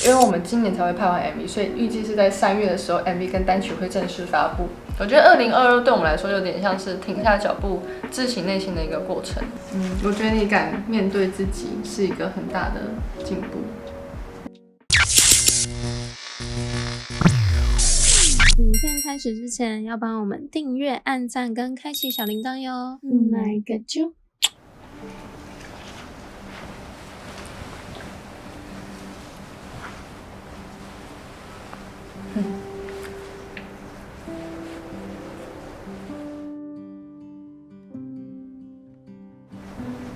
因为我们今年才会拍完 MV， 所以预计是在3月的时候 MV 跟单曲会正式发布。我觉得2022对我们来说有点像是停下脚步自省内心的一个过程。我觉得你敢面对自己是一个很大的进步。影片开始之前，要帮我们订阅、按赞跟开启小铃铛哟。来个啾！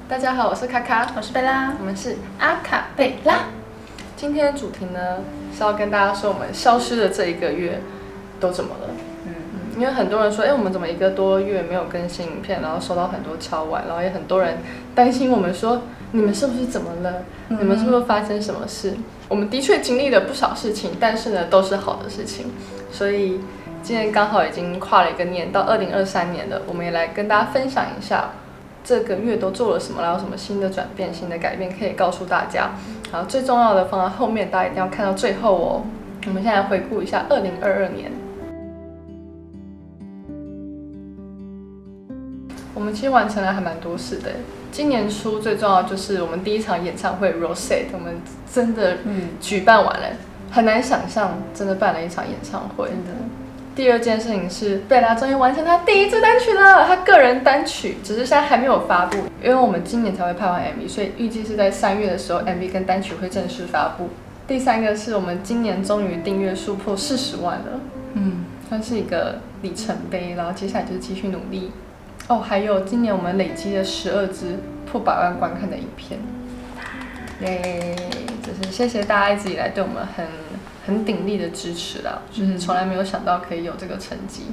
大家好，我是卡卡，我是贝拉，我们是阿卡贝拉。今天的主题呢是要跟大家说我们消失的这一个月都怎么了。因为很多人说，我们怎么1个多月没有更新影片，然后收到很多敲碗，然后也很多人担心我们说，你们是不是怎么了？你们是不是发生什么事？我们的确经历了不少事情，但是呢，都是好的事情。所以今天刚好已经跨了一个年，到2023年了，我们也来跟大家分享一下这个月都做了什么，然后有什么新的转变、新的改变可以告诉大家。然后最重要的放在后面，大家一定要看到最后哦。我们现在回顾一下2022年。我们其实完成了还蛮多事的。今年初最重要的就是我们第一场演唱会 Rosette， 我们真的举办完了，很难想象真的办了一场演唱会。第二件事情是贝拉终于完成她第1支单曲了，她个人单曲，只是现在还没有发布，因为我们今年才会拍完 MV， 所以预计是在3月的时候 MV 跟单曲会正式发布。第3个是我们今年终于订阅数破40万了，算是一个里程碑，然后接下来就是继续努力。还有今年我们累积了12支破100万观看的影片，耶！就是谢谢大家一直以来对我们很鼎力的支持啦，就是从来没有想到可以有这个成绩。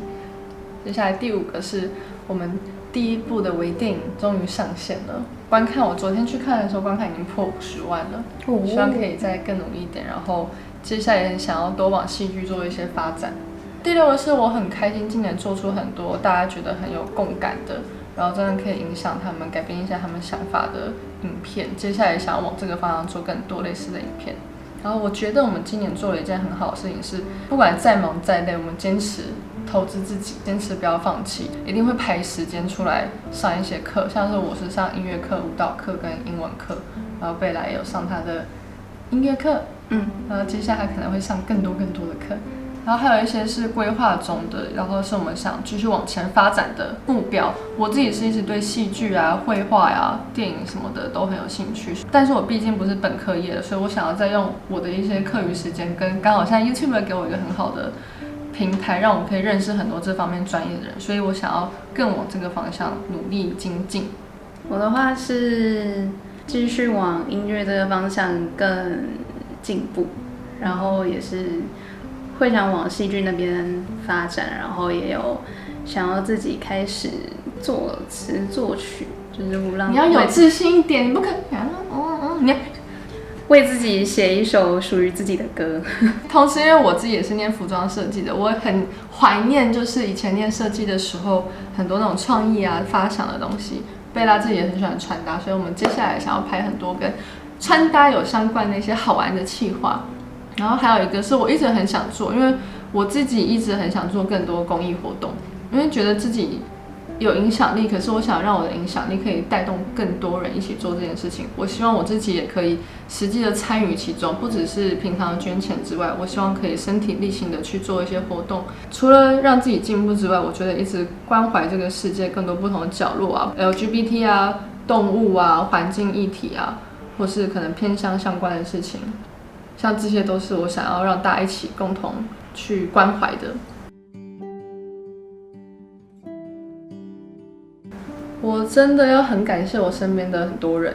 接下来第5个是我们第1部的微电影终于上线了，观看我昨天去看的时候，观看已经破50万了，希望可以再更努力一点，然后接下来想要多往戏剧做一些发展。第6个是我很开心，今年做出很多大家觉得很有共感的，然后真的可以影响他们、改变一下他们想法的影片。接下来想要往这个方向做更多类似的影片。然后我觉得我们今年做了一件很好的事情是，不管再忙再累，我们坚持投资自己，坚持不要放弃，一定会排时间出来上一些课，像是我是上音乐课、舞蹈课跟英文课，然后贝拉也有上他的音乐课，然后接下来可能会上更多的课。然后还有一些是规划中的，然后是我们想继续往前发展的目标。我自己是一直对戏剧啊、绘画啊、电影什么的都很有兴趣，但是我毕竟不是本科业的，所以我想要再用我的一些课余时间，跟刚好现在 YouTube 给我一个很好的平台，让我可以认识很多这方面专业的人，所以我想要更往这个方向努力精进。我的话是继续往音乐这个方向更进步，然后也是会想往戏剧那边发展，然后也有想要自己开始作词作曲，就是你要有自信一点，你不可你要为自己写一首属于自己的歌。同时，因为我自己也是念服装设计的，我很怀念就是以前念设计的时候，很多那种创意啊、发想的东西。贝拉自己也很喜欢穿搭，所以我们接下来想要拍很多跟穿搭有相关的一些好玩的企划。然后还有一个是我一直很想做，因为我自己一直很想做更多公益活动，因为觉得自己有影响力，可是我想让我的影响力可以带动更多人一起做这件事情。我希望我自己也可以实际的参与其中，不只是平常的捐钱之外，我希望可以身体力行的去做一些活动。除了让自己进步之外，我觉得一直关怀这个世界更多不同的角落啊 ，LGBT 啊、动物啊、环境议题啊，或是可能偏向相关的事情。像这些都是我想要让大家一起共同去关怀的。我真的要很感谢我身边的很多人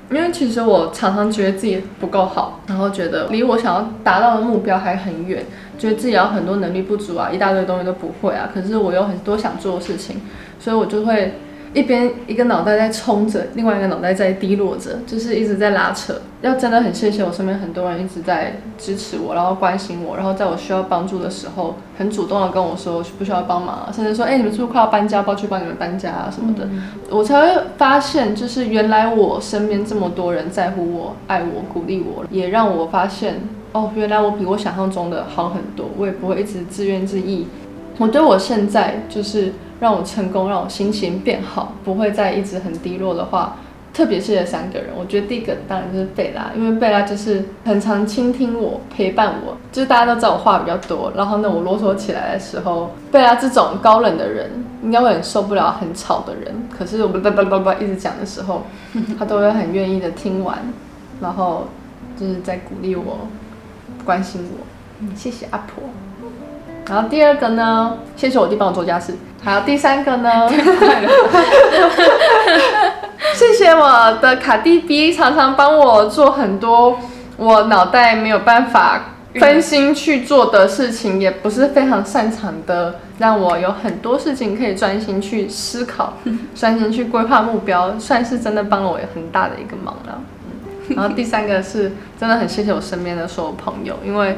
因为其实我常常觉得自己不够好，然后觉得离我想要达到的目标还很远，觉得自己有很多能力不足啊，一大堆东西都不会啊，可是我有很多想做的事情，所以我就会一边一个脑袋在冲着，另外一个脑袋在低落着，就是一直在拉扯。要真的很谢谢我身边很多人一直在支持我，然后关心我，然后在我需要帮助的时候，很主动的跟我说需不需要帮忙啊，甚至说你们是不是快要搬家，要不要去帮你们搬家啊什么的。我才会发现，就是原来我身边这么多人在乎我、爱我、鼓励我，也让我发现哦，原来我比我想象中的好很多，我也不会一直自怨自艾。我觉得我现在就是让我成功，让我心情变好，不会再一直很低落的话，特别是这3个人。我觉得第一个当然就是贝拉，因为贝拉就是很常倾听我，陪伴我，就是大家都知道我话比较多，然后呢我啰嗦起来的时候，贝拉这种高冷的人应该会很受不了很吵的人，可是我一直讲的时候，他都会很愿意的听完，然后就是在鼓励我，关心我。谢谢阿婆。然后第2个呢，谢谢我弟帮我做家事。还有第3个呢，谢谢我的卡蒂 B 常常帮我做很多我脑袋没有办法分心去做的事情，也不是非常擅长的，让我有很多事情可以专心去思考，专心去规划目标，算是真的帮了我很大的一个忙了。然后第3个是真的很谢谢我身边的所有朋友，因为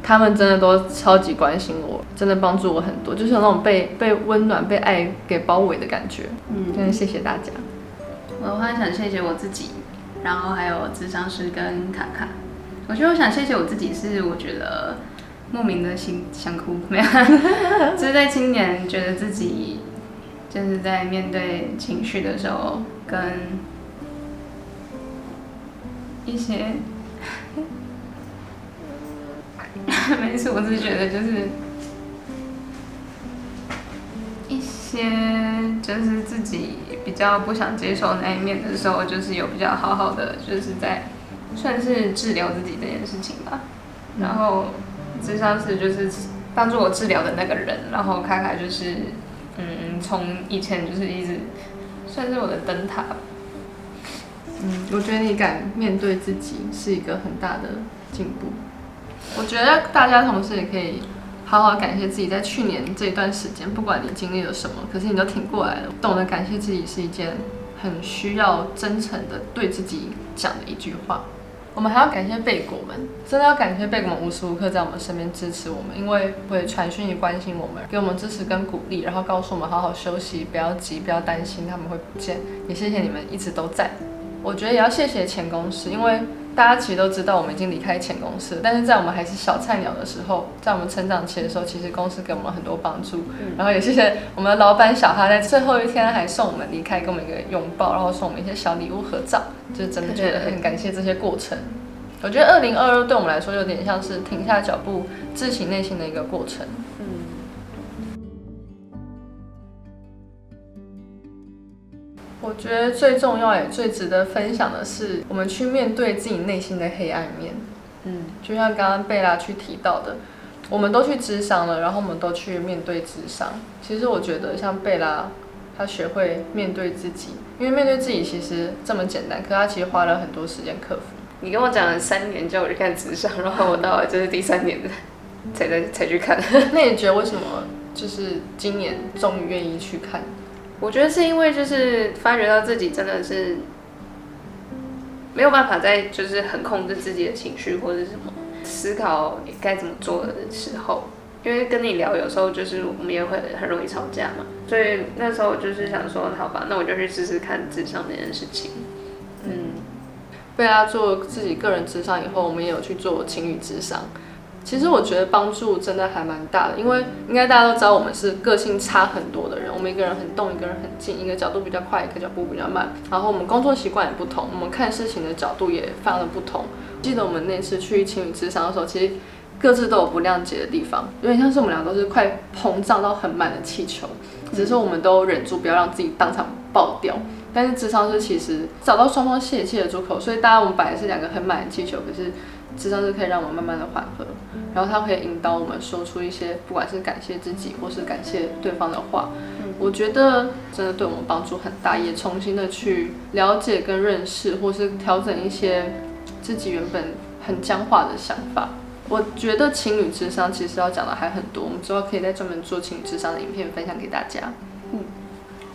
他们真的都超级关心我，真的帮助我很多，就是有那种被温暖、被爱给包围的感觉。真的谢谢大家。我的话想谢谢我自己，然后还有咨商师跟卡卡。我觉得我想谢谢我自己，是我觉得莫名的想哭，没有，就是在今年觉得自己就是在面对情绪的时候，跟一些。没事，我只是觉得就是一些就是自己比较不想接受那一面的时候，就是有比较好好的就是在算是治疗自己这件事情吧。然后咨商师就是帮助我治疗的那个人，然后卡卡就是从以前就是一直算是我的灯塔。我觉得你敢面对自己是一个很大的进步。我觉得大家同时也可以好好感谢自己，在去年这一段时间，不管你经历了什么，可是你都挺过来了。懂得感谢自己是一件很需要真诚的对自己讲的一句话。我们还要感谢贝果们，真的要感谢贝果们无时无刻在我们身边支持我们，因为会传讯息关心我们，给我们支持跟鼓励，然后告诉我们好好休息，不要急，不要担心他们会不见。也谢谢你们一直都在。我觉得也要谢谢前公司，因为大家其实都知道我们已经离开前公司，但是在我们还是小菜鸟的时候，在我们成长期的时候，其实公司给我们很多帮助。然后也谢谢我们的老板小哈，在最后一天还送我们离开，给我们一个拥抱，然后送我们一些小礼物合照，就是真的觉得很感谢这些过程。我觉得2022对我们来说有点像是停下脚步、自省内心的一个过程。我觉得最重要也最值得分享的是，我们去面对自己内心的黑暗面。就像刚刚贝拉去提到的，我们都去咨商了，然后我们都去面对咨商。其实我觉得像贝拉，她学会面对自己，因为面对自己其实这么简单，可她其实花了很多时间克服。你跟我讲了3年叫我去看咨商，然后我到了就是第3年才去看。那你觉得为什么就是今年终于愿意去看？我觉得是因为就是发觉到自己真的是没有办法再就是很控制自己的情绪或者什么思考该怎么做的时候，因为跟你聊有时候就是我们也会很容易吵架嘛，所以那时候我就是想说好吧，那我就去试试看咨商这件事情。贝拉做自己个人咨商以后，我们也有去做情侣咨商。其实我觉得帮助真的还蛮大的，因为应该大家都知道我们是个性差很多的人，我们一个人很动，一个人很静，一个角度比较快，一个脚步比较慢，然后我们工作习惯也不同，我们看事情的角度也非常的不同。记得我们那次去情侣咨商的时候，其实各自都有不谅解的地方，有点像是我们俩都是快膨胀到很满的气球，只是说我们都忍住不要让自己当场爆掉。但是咨商师其实找到双方泄气的出口，所以大家我们本来是2个很满的气球，可是咨商师可以让我们慢慢的缓和，然后他可以引导我们说出一些不管是感谢自己或是感谢对方的话。我觉得真的对我们帮助很大，也重新的去了解跟认识，或是调整一些自己原本很僵化的想法。我觉得情侣咨商其实要讲的还很多，我们之后可以再专门做情侣咨商的影片分享给大家。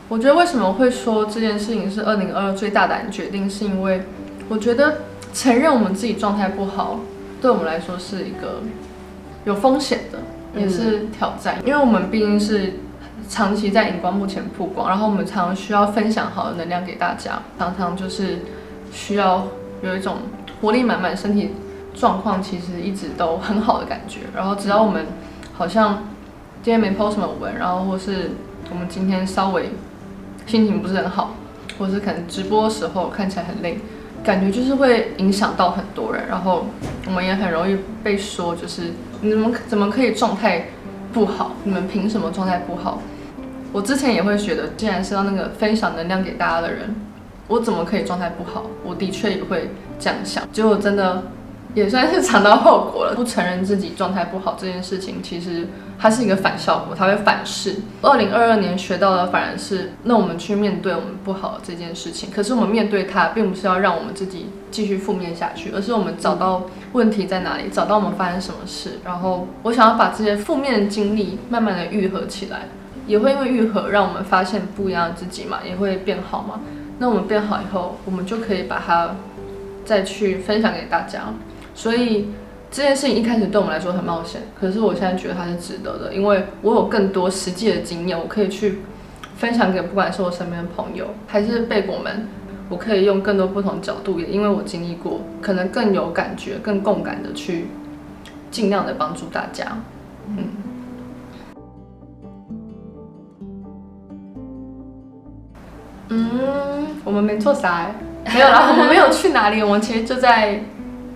我觉得为什么会说这件事情是2022最大胆的决定，是因为我觉得承认我们自己状态不好，对我们来说是一个有风险的，也是挑战。因为我们毕竟是长期在荧光幕前曝光，然后我们常常需要分享好的能量给大家，常常就是需要有一种活力满满、身体状况其实一直都很好的感觉。然后只要我们好像今天没 post 什么文，然后或是我们今天稍微心情不是很好，或是可能直播的时候看起来很累，感觉就是会影响到很多人。然后我们也很容易被说，就是你怎么可以状态不好？你们凭什么状态不好？我之前也会觉得，既然是要那个分享能量给大家的人，我怎么可以状态不好？我的确也会这样想。结果真的也算是尝到后果了。不承认自己状态不好这件事情，其实它是一个反效果，它会反噬。2022年学到的反而是，那我们去面对我们不好的这件事情。可是我们面对它，并不是要让我们自己继续负面下去，而是我们找到问题在哪里，找到我们发生什么事。然后我想要把这些负面的经历慢慢的愈合起来，也会因为愈合让我们发现不一样的自己嘛，也会变好嘛。那我们变好以后，我们就可以把它再去分享给大家。所以这件事情一开始对我们来说很冒险，可是我现在觉得它是值得的，因为我有更多实际的经验，我可以去分享给不管是我身边的朋友还是贝果们，我可以用更多不同角度，也因为我经历过，可能更有感觉、更共感的去尽量的帮助大家。我们没做啥没有啦，我们没有去哪里，我们其实就在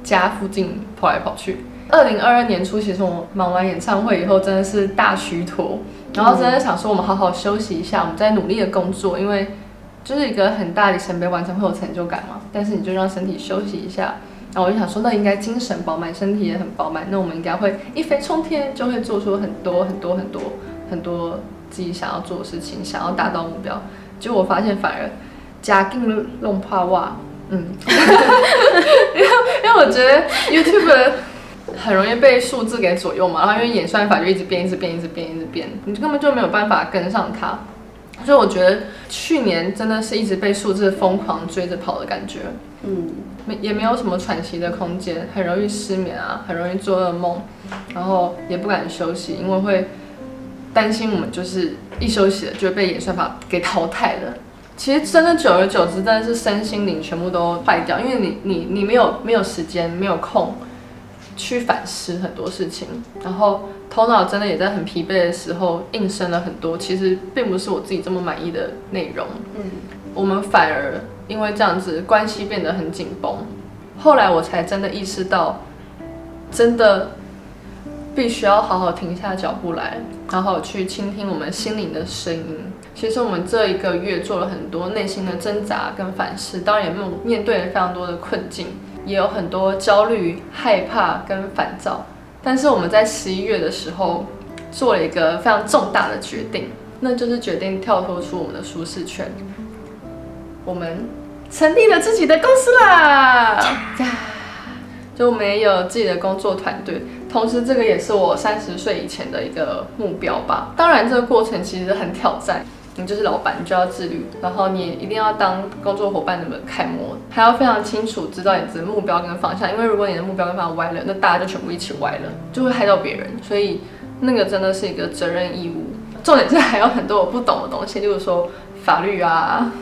家附近跑来跑去。2022年初，其实我忙完演唱会以后，真的是大虚脱，然后真的想说我们好好休息一下，我们在努力的工作，因为就是一个很大的里程碑，完成会有成就感嘛。但是你就让身体休息一下，然后我就想说，那应该精神饱满，身体也很饱满，那我们应该会一飞冲天，就会做出很多自己想要做的事情，想要达到目标。结果我发现反而家境弄怕哇，因为我觉得 YouTube 很容易被数字给左右嘛，然后因为演算法就一直变，你根本就没有办法跟上它。所以我觉得去年真的是一直被数字疯狂追着跑的感觉，也没有什么喘息的空间，很容易失眠啊，很容易做噩梦，然后也不敢休息，因为会担心我们就是一休息了就会被演算法给淘汰了。其实真的久而久之，真的是身心灵全部都坏掉，因为你没有时间，没有空去反思很多事情，然后头脑真的也在很疲惫的时候应声了很多，其实并不是我自己这么满意的内容。我们反而因为这样子关系变得很紧绷。后来我才真的意识到，真的必须要好好停下脚步来，好好去倾听我们心灵的声音。其实我们这1个月做了很多内心的挣扎跟反思，当然也面对了非常多的困境，也有很多焦虑、害怕跟烦躁。但是我们在11月的时候做了一个非常重大的决定，那就是决定跳脱出我们的舒适圈。我们成立了自己的公司啦！就我们也有自己的工作团队，同时这个也是我30岁以前的一个目标吧。当然这个过程其实很挑战，你就是老板，你就要自律，然后你一定要当工作伙伴的楷模，还要非常清楚知道你的目标跟方向，因为如果你的目标跟方向歪了，那大家就全部一起歪了，就会害到别人，所以那个真的是一个责任义务。重点是还有很多我不懂的东西，例如说法律啊，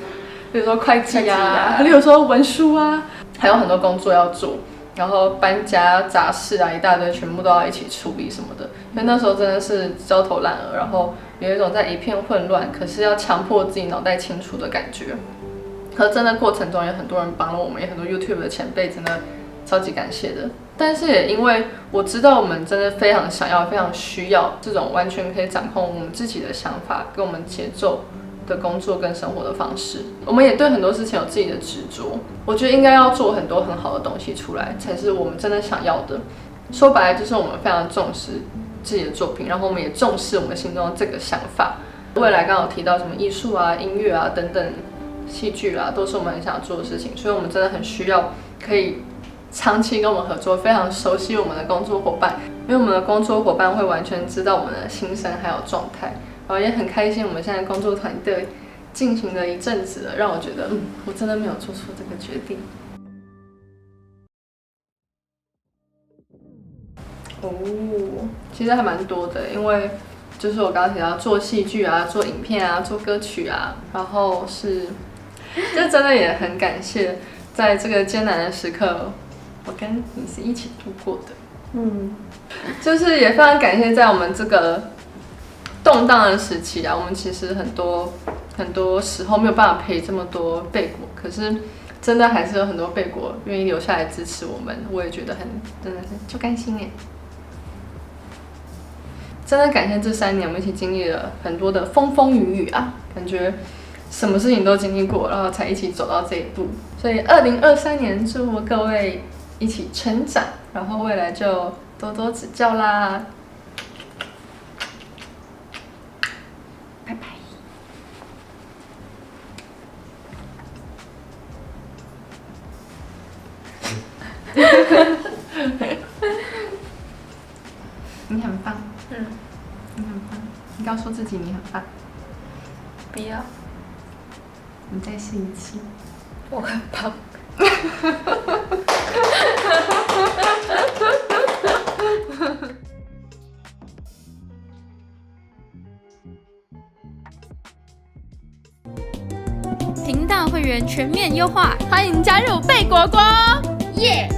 例如说会计啊，例如说文书啊，还有很多工作要做。然后搬家、杂事啊，一大堆，全部都要一起处理什么的。因为那时候真的是焦头烂额，然后有一种在一片混乱，可是要强迫自己脑袋清楚的感觉。可是真的过程中有很多人帮了我们，也很多 YouTube 的前辈，真的超级感谢的。但是也因为我知道我们真的非常想要、非常需要这种完全可以掌控我们自己的想法跟我们节奏的工作跟生活的方式，我们也对很多事情有自己的执着。我觉得应该要做很多很好的东西出来，才是我们真的想要的。说白了，就是我们非常重视自己的作品，然后我们也重视我们心中的这个想法。未来刚好提到什么艺术啊、音乐啊等等，戏剧啊，都是我们很想做的事情。所以我们真的很需要可以长期跟我们合作，非常熟悉我们的工作伙伴，因为我们的工作伙伴会完全知道我们的心声还有状态。然后也很开心，我们现在工作团队进行了一阵子了，让我觉得，我真的没有做出这个决定。其实还蛮多的，因为就是我刚刚提到做戏剧啊、做影片啊、做歌曲啊，然后是，这真的也很感谢，在这个艰难的时刻，我跟你是一起度过的。就是也非常感谢在我们这个动荡的时期啊，我们其实很多时候没有办法陪这么多贝果，可是真的还是有很多贝果愿意留下来支持我们，我也觉得真的是就甘心耶。真的感谢这3年我们一起经历了很多的风风雨雨啊，感觉什么事情都经历过，然后才一起走到这一步。所以2023年祝福各位一起成长，然后未来就多多指教啦。拜拜。你很棒，你很棒，你告诉自己你很棒。不要，你再试一次。我很棒。频道会员全面优化，欢迎加入贝果果，耶！